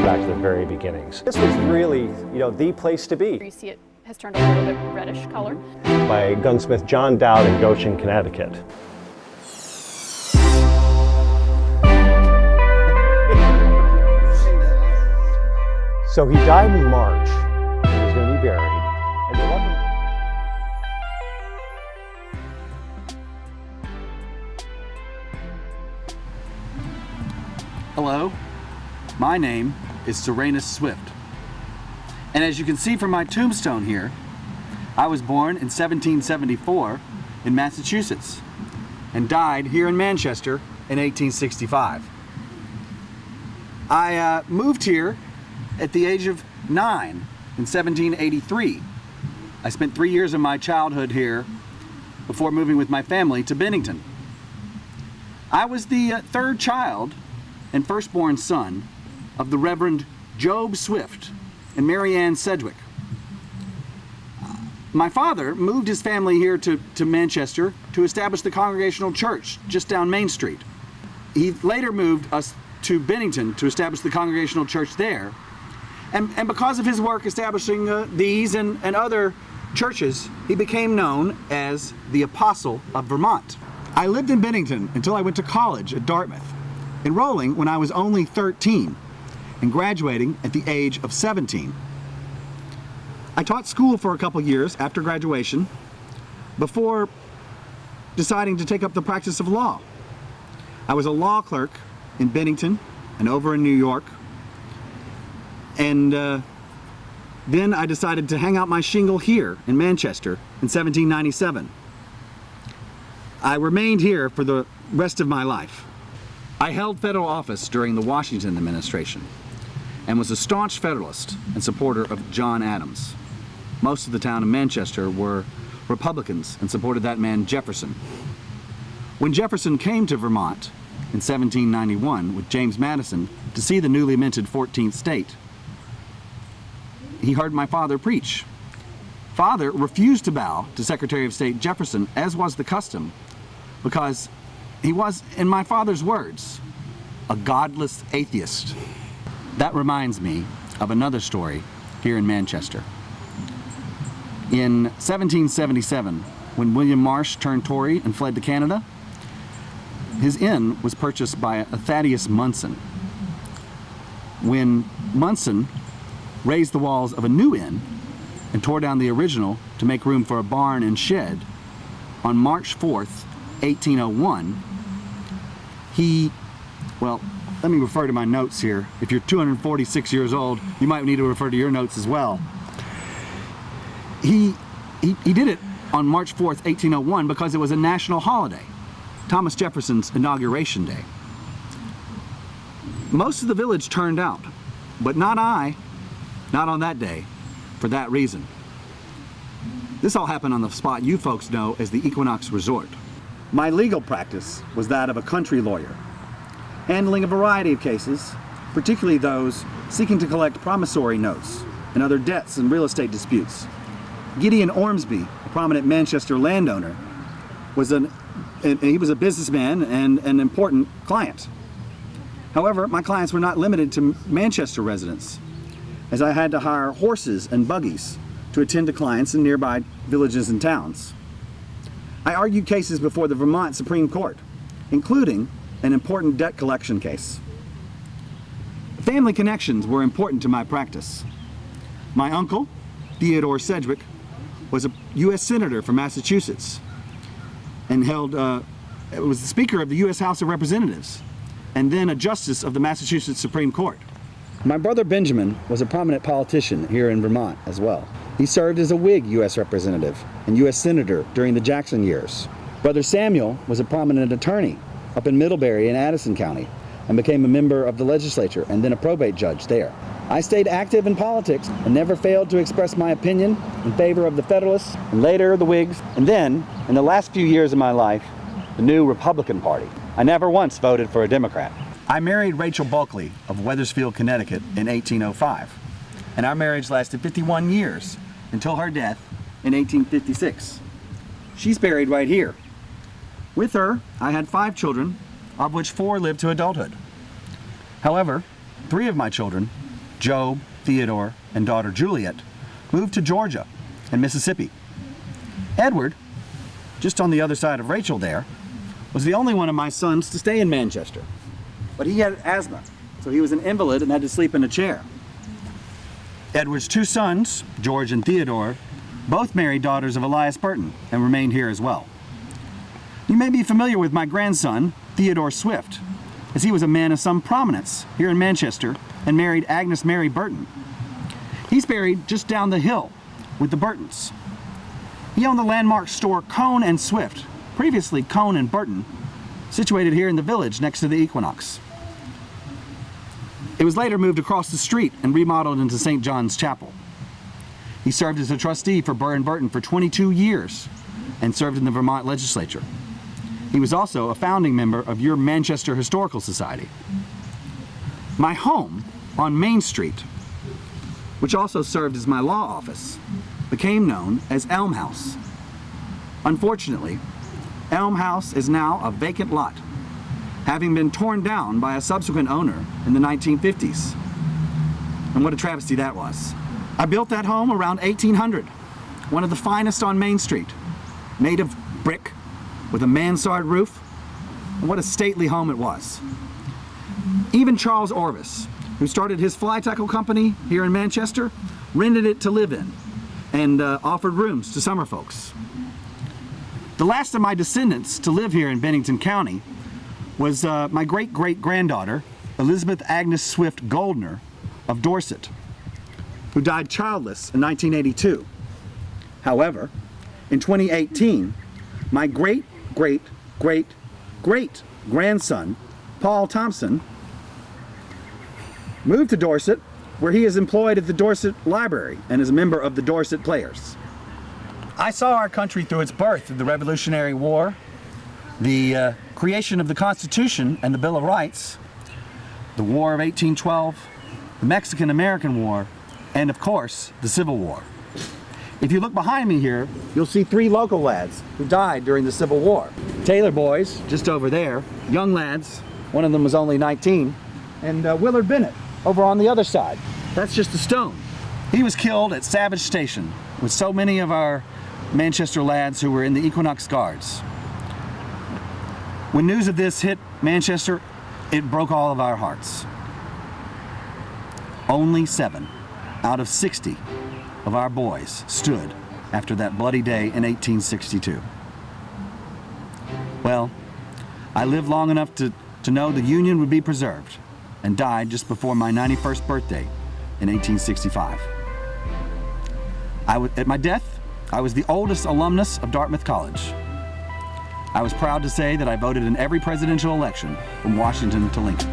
back to the very beginnings. This was really, the place to be. You see it has turned a little bit reddish color. By gunsmith John Dowd in Goshen, Connecticut. So he died in March, and he's going to be buried. And Hello, my name is Serenus Swift. And as you can see from my tombstone here, I was born in 1774 in Massachusetts and died here in Manchester in 1865. I moved here at the age of 9 in 1783. I spent 3 years of my childhood here before moving with my family to Bennington. I was the third child and firstborn son of the Reverend Job Swift and Mary Ann Sedgwick. My father moved his family here to Manchester to establish the Congregational Church just down Main Street. He later moved us to Bennington to establish the Congregational Church there. And because of his work establishing these and other churches, he became known as the Apostle of Vermont. I lived in Bennington until I went to college at Dartmouth, enrolling when I was only 13 and graduating at the age of 17. I taught school for a couple years after graduation before deciding to take up the practice of law. I was a law clerk in Bennington and over in New York, and then I decided to hang out my shingle here in Manchester in 1797. I remained here for the rest of my life. I held federal office during the Washington administration and was a staunch Federalist and supporter of John Adams. Most of the town of Manchester were Republicans and supported that man Jefferson. When Jefferson came to Vermont in 1791 with James Madison to see the newly minted 14th state, he heard my father preach. Father refused to bow to Secretary of State Jefferson, as was the custom, because he was, in my father's words, a godless atheist. That reminds me of another story here in Manchester. In 1777, when William Marsh turned Tory and fled to Canada, his inn was purchased by a Thaddeus Munson. When Munson raised the walls of a new inn and tore down the original to make room for a barn and shed, on March 4th, 1801, let me refer to my notes here. If you're 246 years old, you might need to refer to your notes as well. He did it on March 4th, 1801 because it was a national holiday, Thomas Jefferson's inauguration day. Most of the village turned out, but not I, not on that day, for that reason. This all happened on the spot you folks know as the Equinox Resort. My legal practice was that of a country lawyer, handling a variety of cases, particularly those seeking to collect promissory notes and other debts and real estate disputes. Gideon Ormsby, a prominent Manchester landowner, he was a businessman and an important client. However, my clients were not limited to Manchester residents, as I had to hire horses and buggies to attend to clients in nearby villages and towns. I argued cases before the Vermont Supreme Court, including an important debt collection case. Family connections were important to my practice. My uncle, Theodore Sedgwick, was a U.S. Senator from Massachusetts and was the Speaker of the U.S. House of Representatives and then a Justice of the Massachusetts Supreme Court. My brother Benjamin was a prominent politician here in Vermont as well. He served as a Whig U.S. Representative and U.S. Senator during the Jackson years. Brother Samuel was a prominent attorney up in Middlebury in Addison County and became a member of the legislature and then a probate judge there. I stayed active in politics and never failed to express my opinion in favor of the Federalists and later the Whigs, and then, in the last few years of my life, the new Republican Party. I never once voted for a Democrat. I married Rachel Bulkley of Wethersfield, Connecticut in 1805, and our marriage lasted 51 years until her death in 1856. She's buried right here. With her, I had 5 children, of which 4 lived to adulthood. However, 3 of my children Job, Theodore, and daughter Juliet, moved to Georgia and Mississippi. Edward, just on the other side of Rachel there, was the only one of my sons to stay in Manchester. But he had asthma, so he was an invalid and had to sleep in a chair. Edward's two sons, George and Theodore, both married daughters of Elias Burton and remained here as well. You may be familiar with my grandson, Theodore Swift, as he was a man of some prominence here in Manchester and married Agnes Mary Burton. He's buried just down the hill with the Burtons. He owned the landmark store Cone and Swift, previously Cone and Burton, situated here in the village next to the Equinox. It was later moved across the street and remodeled into St. John's Chapel. He served as a trustee for Burr & Burton for 22 years and served in the Vermont legislature. He was also a founding member of your Manchester Historical Society. My home on Main Street, which also served as my law office, became known as Elm House. Unfortunately, Elm House is now a vacant lot, having been torn down by a subsequent owner in the 1950s. And what a travesty that was. I built that home around 1800, one of the finest on Main Street, made of brick with a mansard roof. And what a stately home it was. Even Charles Orvis, who started his fly tackle company here in Manchester, rented it to live in and offered rooms to summer folks. The last of my descendants to live here in Bennington County was my great-great-granddaughter, Elizabeth Agnes Swift Goldner of Dorset, who died childless in 1982. However, in 2018, my great-great-great-grandson, Paul Thompson, moved to Dorset, where he is employed at the Dorset Library and is a member of the Dorset Players. I saw our country through its birth through the Revolutionary War, the creation of the Constitution and the Bill of Rights, the War of 1812, the Mexican-American War, and of course, the Civil War. If you look behind me here, you'll see three local lads who died during the Civil War. Taylor boys, just over there, young lads, one of them was only 19, and Willard Bennett over on the other side. That's just a stone. He was killed at Savage Station with so many of our Manchester lads who were in the Equinox Guards. When news of this hit Manchester, it broke all of our hearts. Only 7 out of 60 of our boys stood after that bloody day in 1862. Well, I lived long enough to know the Union would be preserved and died just before my 91st birthday in 1865. At my death, I was the oldest alumnus of Dartmouth College. I was proud to say that I voted in every presidential election from Washington to Lincoln.